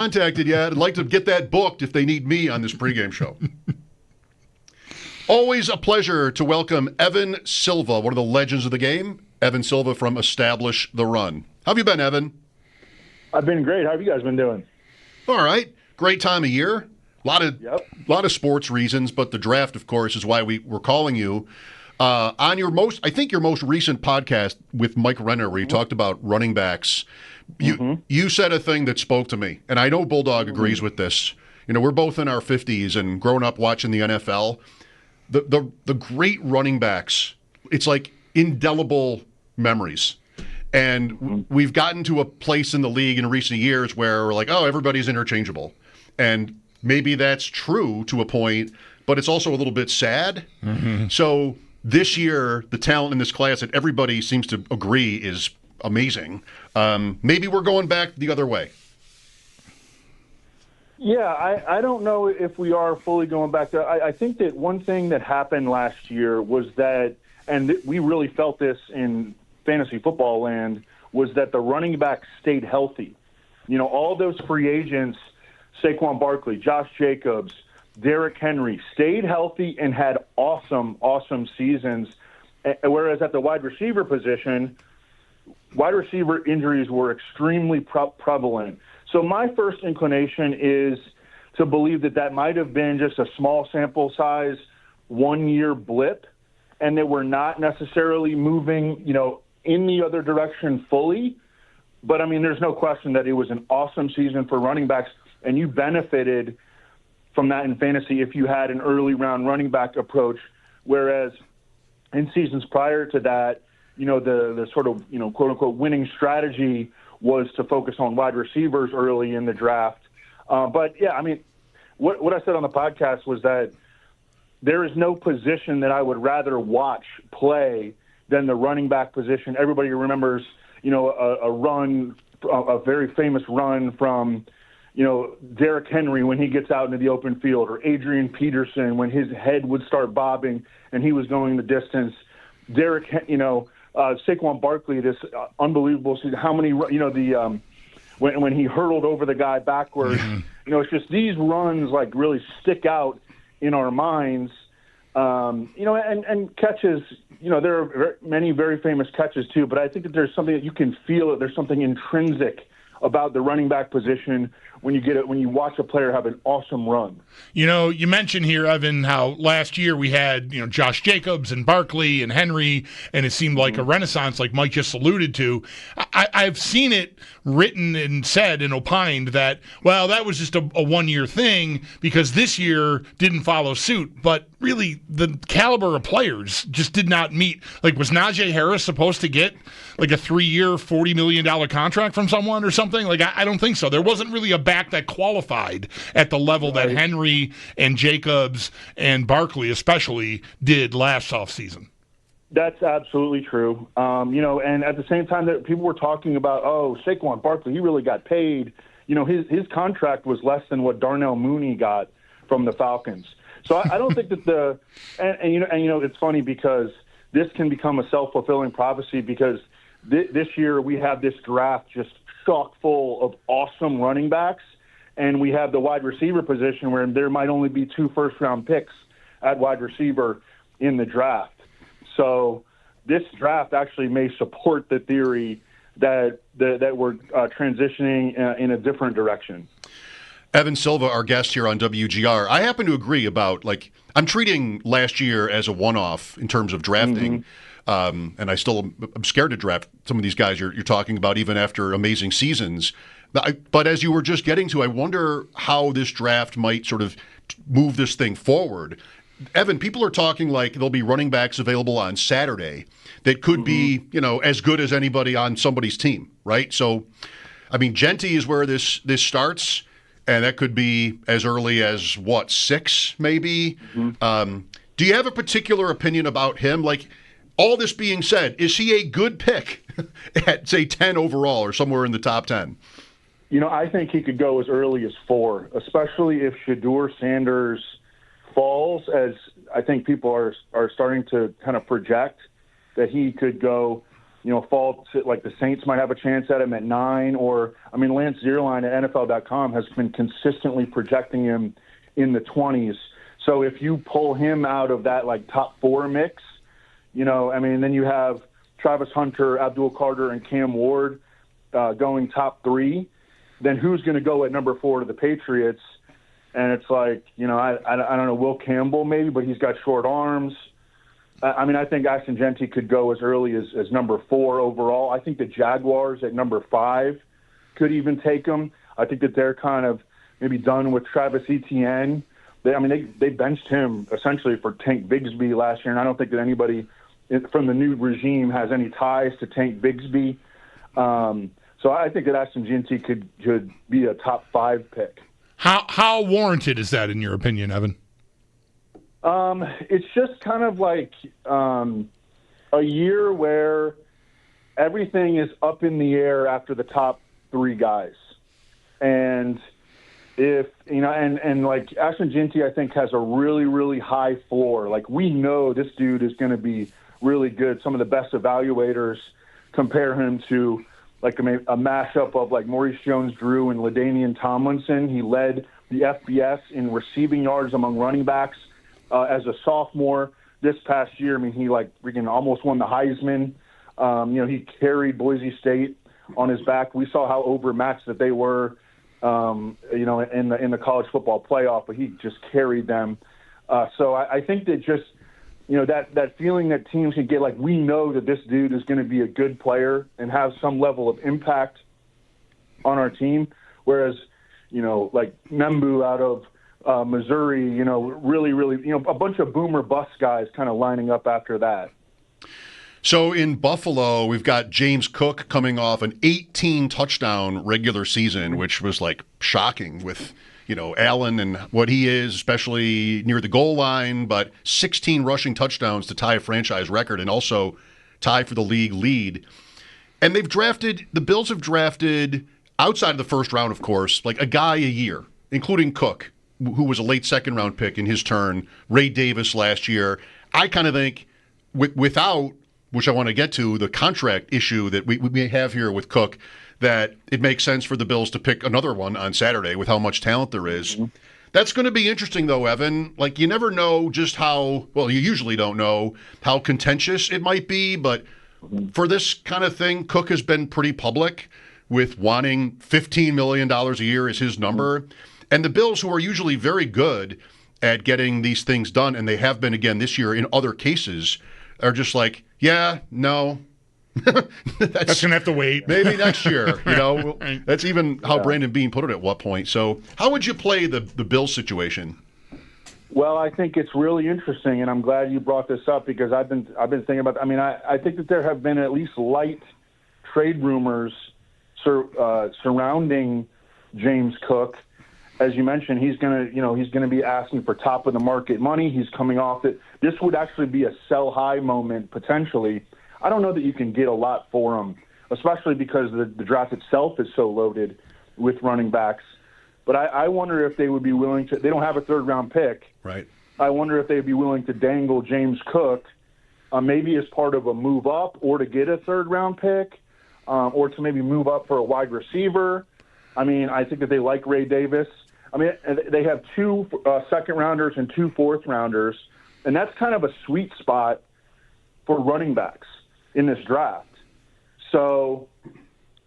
contacted yet. I'd like to get that booked if they need me on this pregame show. Always a pleasure to welcome Evan Silva, one of the legends of the game. Evan Silva from Establish the Run. How have you been, Evan? I've been great. How have you guys been doing? All right. Great time of year. A lot of sports reasons, but the draft, of course, is why we're calling you. On your most recent podcast with Mike Renner, where you talked about running backs, you said a thing that spoke to me, and I know Bulldog agrees with this. You know, we're both in our 50s and growing up watching the NFL. The great running backs, it's like indelible memories. And we've gotten to a place in the league in recent years where we're like, oh, everybody's interchangeable. And maybe that's true to a point, but it's also a little bit sad. So this year, the talent in this class that everybody seems to agree is amazing. Maybe we're going back the other way. Yeah, I don't know if we are fully going back to. I think that one thing that happened last year was that, and we really felt this in fantasy football land, was that the running backs stayed healthy. You know, all those free agents, Saquon Barkley, Josh Jacobs, Derrick Henry, stayed healthy and had awesome seasons. Whereas at the wide receiver position, wide receiver injuries were extremely prevalent. So my first inclination is to believe that might have been just a small sample size, 1-year blip, and that we're not necessarily moving, in the other direction fully. But, I mean, there's no question that it was an awesome season for running backs, and you benefited from that in fantasy if you had an early round running back approach, whereas in seasons prior to that, the sort of, quote unquote winning strategy was to focus on wide receivers early in the draft. But yeah, I mean, what I said on the podcast was that there is no position that I would rather watch play than the running back position. Everybody remembers, a very famous run from, Derrick Henry when he gets out into the open field, or Adrian Peterson when his head would start bobbing and he was going the distance. Saquon Barkley, this unbelievable season. How many, when he hurtled over the guy backwards. It's just these runs like really stick out in our minds. And catches, there are many very famous catches too, but I think that there's something that you can feel, that there's something intrinsic about the running back position when you watch a player have an awesome run. You mentioned here, Evan, how last year we had, Josh Jacobs and Barkley and Henry, and it seemed like a renaissance, like Mike just alluded to. I've seen it written and said and opined that, well, that was just a 1-year thing because this year didn't follow suit. But really, the caliber of players just did not meet. Like, was Najee Harris supposed to get like a 3-year, $40 million contract from someone or something? Like, I don't think so. There wasn't really a back that qualified at the level that Henry and Jacobs and Barkley especially did last offseason. That's absolutely true. And at the same time that people were talking about, Saquon Barkley, he really got paid. His contract was less than what Darnell Mooney got from the Falcons. So I don't think that it's funny because this can become a self-fulfilling prophecy because this year we have this draft just chock full of awesome running backs, and we have the wide receiver position where there might only be 2 first-round picks at wide receiver in the draft. So this draft actually may support the theory that we're transitioning in a different direction. Evan Silva, our guest here on WGR. I happen to agree about, I'm treating last year as a one-off in terms of drafting. And I'm scared to draft some of these guys you're talking about, even after amazing seasons. But as you were just getting to, I wonder how this draft might sort of move this thing forward. Evan, people are talking like there'll be running backs available on Saturday that could be, as good as anybody on somebody's team, right? So, I mean, Genty is where this starts, and that could be as early as, 6 maybe? Do you have a particular opinion about him? Like, all this being said, is he a good pick at, say, 10 overall or somewhere in the top 10? I think he could go as early as 4, especially if Shedeur Sanders falls, as I think people are starting to kind of project that he could go fall to, like the Saints might have a chance at him at 9, or Lance Zierlein at NFL.com has been consistently projecting him in the 20s. So if you pull him out of that like top 4 mix, then you have Travis Hunter, Abdul Carter, and Cam Ward going top 3. Then who's going to go at number 4 to the Patriots? And it's like, I don't know, Will Campbell maybe, but he's got short arms. I think Ashton Genty could go as early as number 4 overall. I think the Jaguars at number 5 could even take him. I think that they're kind of maybe done with Travis Etienne. They benched him essentially for Tank Bigsby last year, and I don't think that anybody from the new regime has any ties to Tank Bigsby. So I think that Ashton Genty could be a top 5 pick. How warranted is that in your opinion, Evan? It's just kind of like a year where everything is up in the air after the top 3 guys. And if, and like Ashton Genty, I think has a really, really high floor. Like we know this dude is going to be really good. Some of the best evaluators compare him to like a mashup of like Maurice Jones-Drew and LaDainian Tomlinson. He led the FBS in receiving yards among running backs as a sophomore this past year. He freaking almost won the Heisman. He carried Boise State on his back. We saw how overmatched that they were, in the college football playoff, but he just carried them. So I think that just, that feeling that teams can get, like, we know that this dude is going to be a good player and have some level of impact on our team. Whereas, like Membu out of Missouri, really, really, a bunch of boomer bust guys kind of lining up after that. So in Buffalo, we've got James Cook coming off an 18-touchdown regular season, which was like shocking with, Allen and what he is, especially near the goal line, but 16 rushing touchdowns to tie a franchise record and also tie for the league lead. And the Bills have drafted, outside of the first round, of course, like a guy a year, including Cook, who was a late second-round pick in his turn, Ray Davis last year. I kind of think without, which I want to get to, the contract issue that we may have here with Cook, that it makes sense for the Bills to pick another one on Saturday with how much talent there is. Mm-hmm. That's going to be interesting, though, Evan. Like, you never know just you usually don't know how contentious it might be, but for this kind of thing, Cook has been pretty public with wanting $15 million a year is his number. And the Bills, who are usually very good at getting these things done, and they have been again this year in other cases, are just like, yeah, no. That's going to have to wait. Maybe next year. That's even how Brandon Beane put it at what point. So how would you play the Bills situation? Well, I think it's really interesting, and I'm glad you brought this up because I've been thinking about I think that there have been at least light trade rumors surrounding James Cook. As you mentioned, he's going to be asking for top of the market money. He's coming off it. This would actually be a sell high moment potentially. I don't know that you can get a lot for him, especially because the draft itself is so loaded with running backs. But I wonder if they would be willing to – they don't have a third-round pick. Right. I wonder if they'd be willing to dangle James Cook maybe as part of a move up or to get a third-round pick or to maybe move up for a wide receiver. I think that they like Ray Davis. They have 2 second-rounders and 2 fourth-rounders, and that's kind of a sweet spot for running backs in this draft. So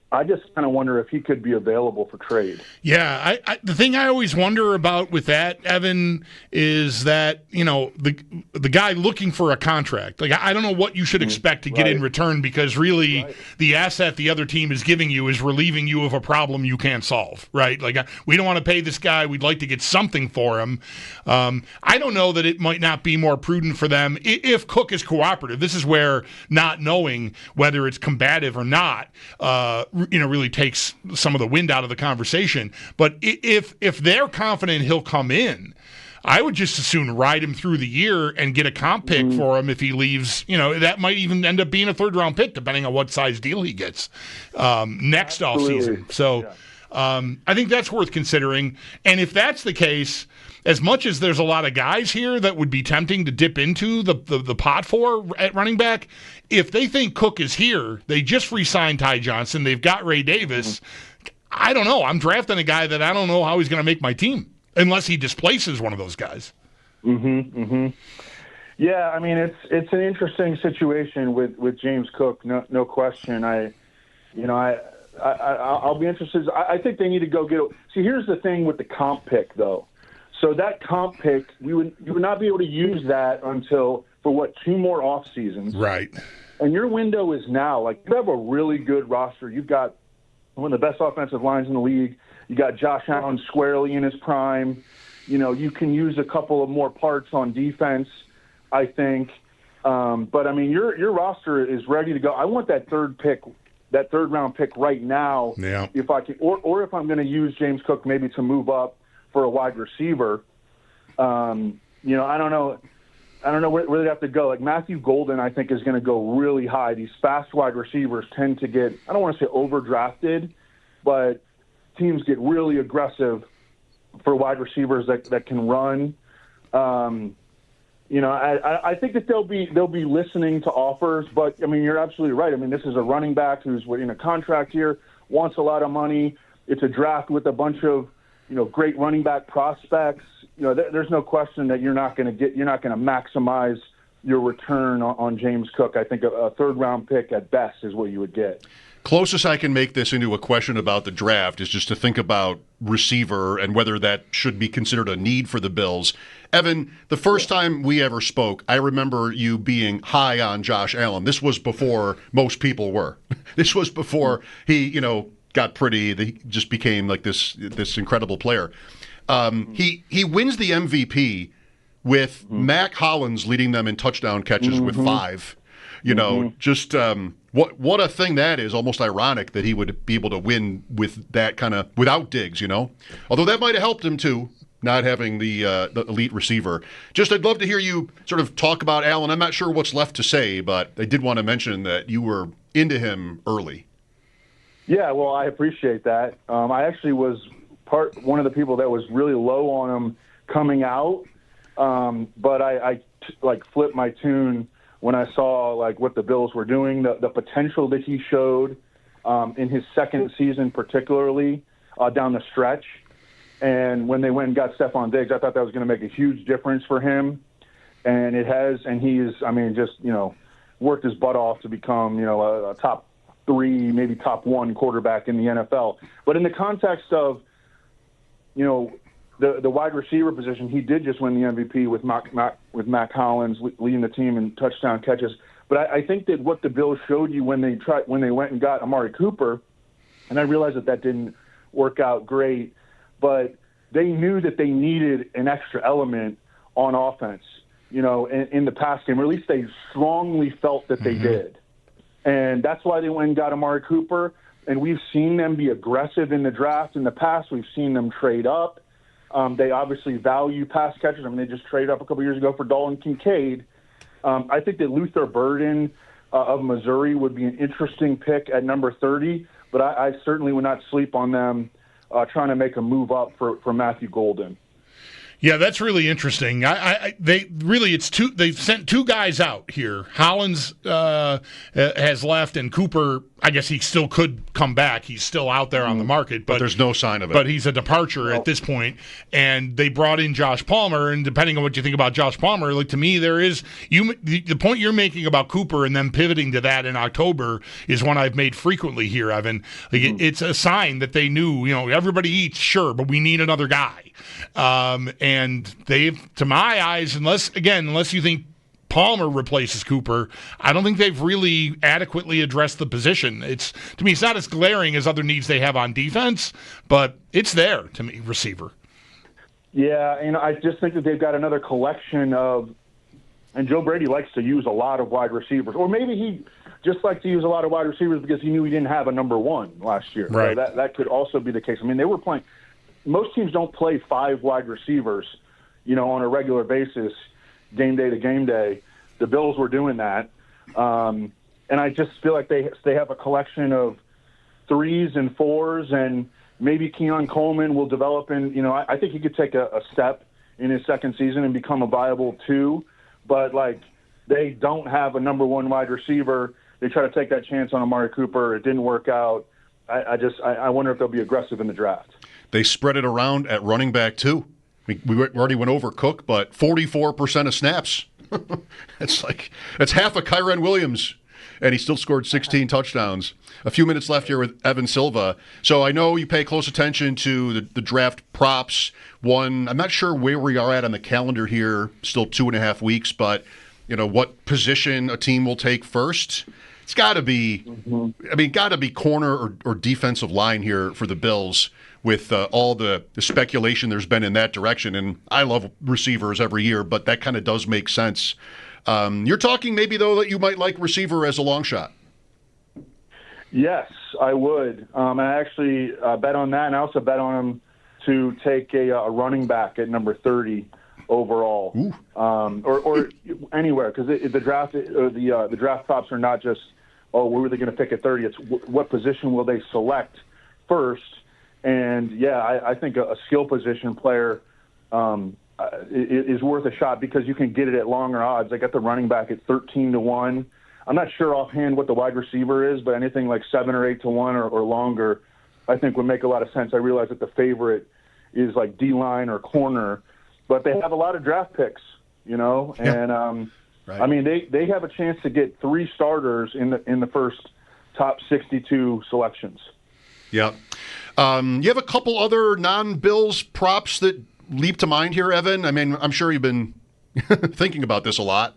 I just kind of wonder if he could be available for trade. Yeah, the thing I always wonder about with that, Evan, is that, the guy looking for a contract. Like, I don't know what you should expect to get in return because really the asset the other team is giving you is relieving you of a problem you can't solve, right? Like, we don't want to pay this guy. We'd like to get something for him. I don't know that it might not be more prudent for them if Cook is cooperative. This is where not knowing whether it's combative or not really takes some of the wind out of the conversation. But if they're confident he'll come in, I would just as soon ride him through the year and get a comp pick for him if he leaves. That might even end up being a third-round pick, depending on what size deal he gets next offseason. So I think that's worth considering. And if that's the case, as much as there's a lot of guys here that would be tempting to dip into the pot for at running back, if they think Cook is here, they just re-signed Ty Johnson, they've got Ray Davis. I don't know. I'm drafting a guy that I don't know how he's going to make my team unless he displaces one of those guys. Yeah, I mean, it's an interesting situation with James Cook, no question. I'll be interested. I think they need to go get it. See, here's the thing with the comp pick, though. So that comp pick, you would not be able to use that until, for 2 more off seasons. Right. And your window is now. Like, you have a really good roster. You've got one of the best offensive lines in the league. You got Josh Allen squarely in his prime. You can use a couple of more parts on defense, I think. But, I mean, your roster is ready to go. I want that third round pick right now. Yeah. If I can, or if I'm going to use James Cook maybe to move up for a wide receiver. I don't know where they have to go. Like Matthew Golden, I think, is going to go really high. These fast wide receivers tend to get, I don't want to say overdrafted, but teams get really aggressive for wide receivers that can run. I think that they'll be listening to offers, but I mean, you're absolutely right. I mean, this is a running back who's in a contract here, wants a lot of money. It's a draft with a bunch of, great running back prospects. There's no question that you're not going to maximize your return on James Cook. I think a third round pick at best is what you would get. Closest I can make this into a question about the draft is just to think about receiver and whether that should be considered a need for the Bills. Evan, the first time we ever spoke, I remember you being high on Josh Allen. This was before most people were. This was before he, got pretty. He just became like this incredible player. He wins the MVP with Mac Hollins leading them in touchdown catches with 5. What a thing that is. Almost ironic that he would be able to win with that kind of without Diggs. Although that might have helped him too, not having the elite receiver. I'd love to hear you sort of talk about Allen. I'm not sure what's left to say, but I did want to mention that you were into him early. Yeah, well, I appreciate that. I actually was one of the people that was really low on him coming out, but I flipped my tune when I saw what the Bills were doing, the potential that he showed in his second season, particularly down the stretch. And when they went and got Stephon Diggs, I thought that was going to make a huge difference for him. And it has, and he is, worked his butt off to become, a top 3, maybe top 1 quarterback in the NFL. But in the context of, the wide receiver position, he did just win the MVP with Mac Hollins leading the team in touchdown catches. But I think that what the Bills showed you when they went and got Amari Cooper, and I realized that didn't work out great, but they knew that they needed an extra element on offense, in the pass game, or at least they strongly felt that they did. And that's why they went and got Amari Cooper. And we've seen them be aggressive in the draft in the past. We've seen them trade up. They obviously value pass catchers. They just traded up a couple years ago for Dalton Kincaid. I think that Luther Burden of Missouri would be an interesting pick at number 30, but I certainly would not sleep on them trying to make a move up for Matthew Golden. Yeah, that's really interesting. They've sent 2 guys out here. Hollins has left, and Cooper, I guess he still could come back. He's still out there on the market, but there's no sign of it. But he's a departure at this point, and they brought in Josh Palmer. And depending on what you think about Josh Palmer, to me, there is the point you're making about Cooper and then pivoting to that in October is one I've made frequently here, Evan. It's a sign that they knew, everybody eats, sure, but we need another guy. And they've, to my eyes, unless you think Palmer replaces Cooper, I don't think they've really adequately addressed the position. To me, it's not as glaring as other needs they have on defense, but it's there to me, receiver. Yeah, I just think that they've got another collection of, and Joe Brady likes to use a lot of wide receivers, or maybe he just likes to use a lot of wide receivers because he knew he didn't have a number 1 last year. Right. So that could also be the case. They were playing. Most teams don't play 5 wide receivers, on a regular basis, game day to game day. The Bills were doing that. And I just feel like they have a collection of 3s and 4s and, maybe Keon Coleman will develop, and I think he could take a step in his second season and become a viable 2. But they don't have a number 1 wide receiver. They try to take that chance on Amari Cooper. It didn't work out. I wonder if they'll be aggressive in the draft. They spread it around at running back too. We already went over Cook, but 44% of snaps. That's half of Kyren Williams, and he still scored 16 touchdowns. A few minutes left here with Evan Silva. So I know you pay close attention to the draft props. I'm not sure where we are at on the calendar here, still 2.5 weeks, but what position a team will take first. It's got to be, got to be corner or defensive line here for the Bills with all the speculation there's been in that direction. And I love receivers every year, but that kind of does make sense. You're talking maybe, though, that you might like receiver as a long shot. Yes, I would. I actually bet on that, and I also bet on him to take a running back at number 30 overall, or anywhere, because the draft props are not just, where were they going to pick at 30? It's what position will they select first? And I think a skill position player is worth a shot because you can get it at longer odds. I got the running back at 13-1. I'm not sure offhand what the wide receiver is, but anything like 7 or 8-1 or longer, I think would make a lot of sense. I realize that the favorite is like D-line or corner, but they have a lot of draft picks, and right. I mean they have a chance to get 3 starters in the first top 62 selections. Yeah. You have a couple other non-Bills props that leap to mind here, Evan? I mean, I'm sure you've been thinking about this a lot.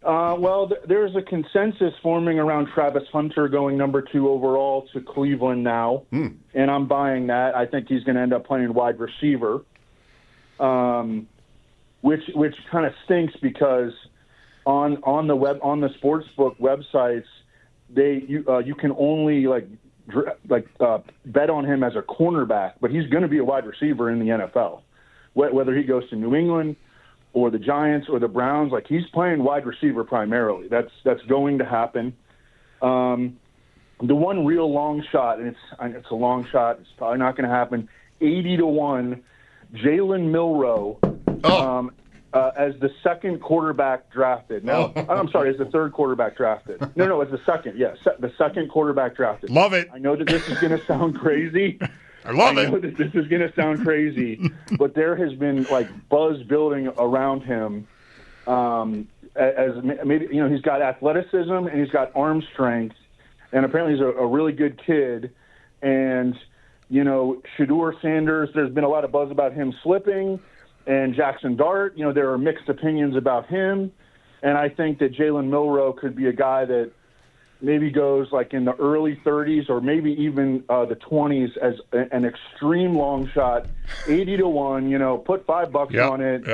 Well, there's a consensus forming around Travis Hunter going number 2 overall to Cleveland now, and I'm buying that. I think he's going to end up playing wide receiver, which kind of stinks because on the sportsbook websites, you can only bet on him as a cornerback, but he's going to be a wide receiver in the NFL, whether he goes to New England or the Giants or the Browns. He's playing wide receiver primarily. That's going to happen. The one real long shot, and it's a long shot, it's probably not going to happen, 80-1, Jalen Milroe as the second quarterback drafted. Now, I'm sorry, as the third quarterback drafted. No, it's the second. Yes, the second quarterback drafted. Love it. I know that this is going to sound crazy. I know that this is going to sound crazy, but there has been buzz building around him. As maybe he's got athleticism and he's got arm strength, and apparently he's a really good kid. And Shedeur Sanders, there's been a lot of buzz about him slipping, and Jackson Dart. There are mixed opinions about him, and I think that Jalen Milroe could be a guy that maybe goes in the early 30s or maybe even the 20s as an extreme long shot, 80-1. Put $5 on it,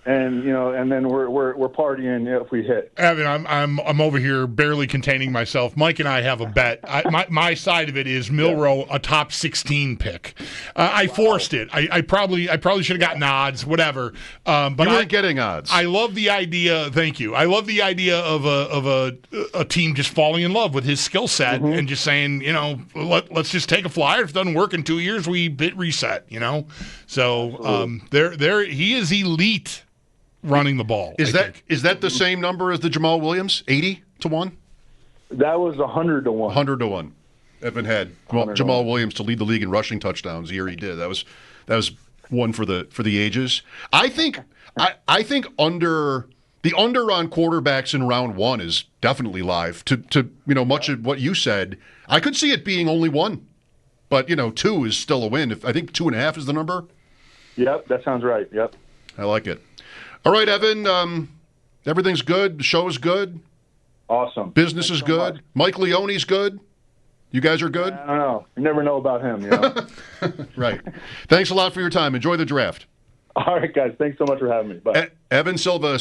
and then we're partying if we hit. Evan, I'm over here barely containing myself. Mike and I have a bet. My side of it is Milroe a top 16 pick. I forced it. I probably should have gotten odds, whatever. But you weren't getting odds. I love the idea. Thank you. I love the idea of a team just falling in love with his skill set and just saying, let's just take a flyer. If it doesn't work in 2 years, we hit reset. So there he is elite. Running the ball. Is that the same number as the Jamal Williams? 80-1? That was 100-1. 100-1. Evan had Jamal Williams to lead the league in rushing touchdowns the year he did. That was one for the ages. I think under on quarterbacks in round 1 is definitely live. To much of what you said, I could see it being only 1, but 2 is still a win. I think 2.5 is the number. Yep, that sounds right. Yep, I like it. All right, Evan, everything's good. The show is good. Awesome. Business is good. Much. Mike Leone's good. You guys are good? I don't know. You never know about him, Right. Thanks a lot for your time. Enjoy the draft. All right, guys. Thanks so much for having me. Bye. Evan Silva.